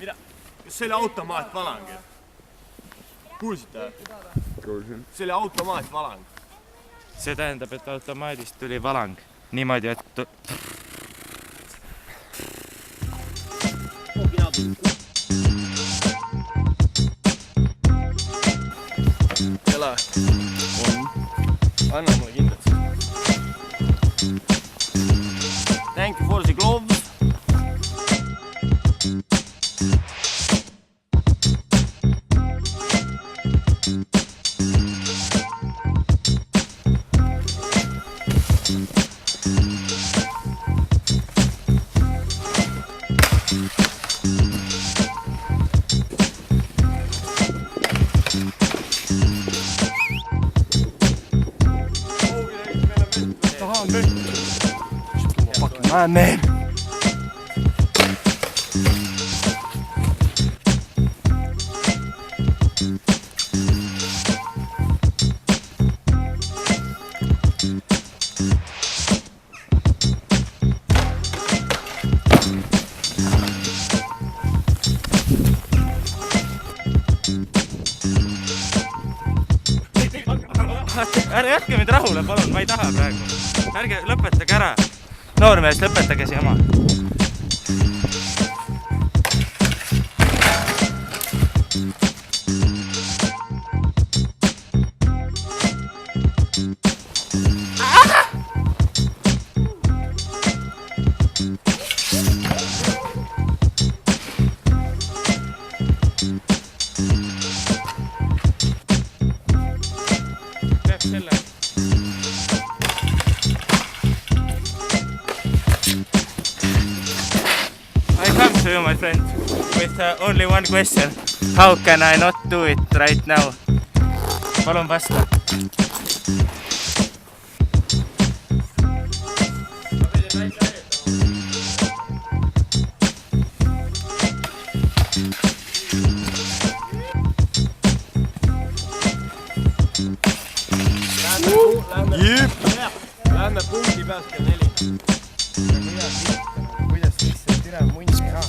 Mida? Kas see oli automaatvalang? Kuulsite? Kuulsin. See oli automaatvalang. See tähendab, et automaadist tuli valang. Niimoodi, et... Jala. Anna mulle kindlalt. Thank you for the gloves. My man. Ärge jätke mind rahule, palun, ma ei taha praegu. Ärge lõpetage ära. Noormees, lõpetage see jama. Peab selle. I come to you, my friend, with only one question. How can I not do it right now? Palun vasta. Lähme punkti pealt kell 4. Kuidas lihtsalt üle munni Ja.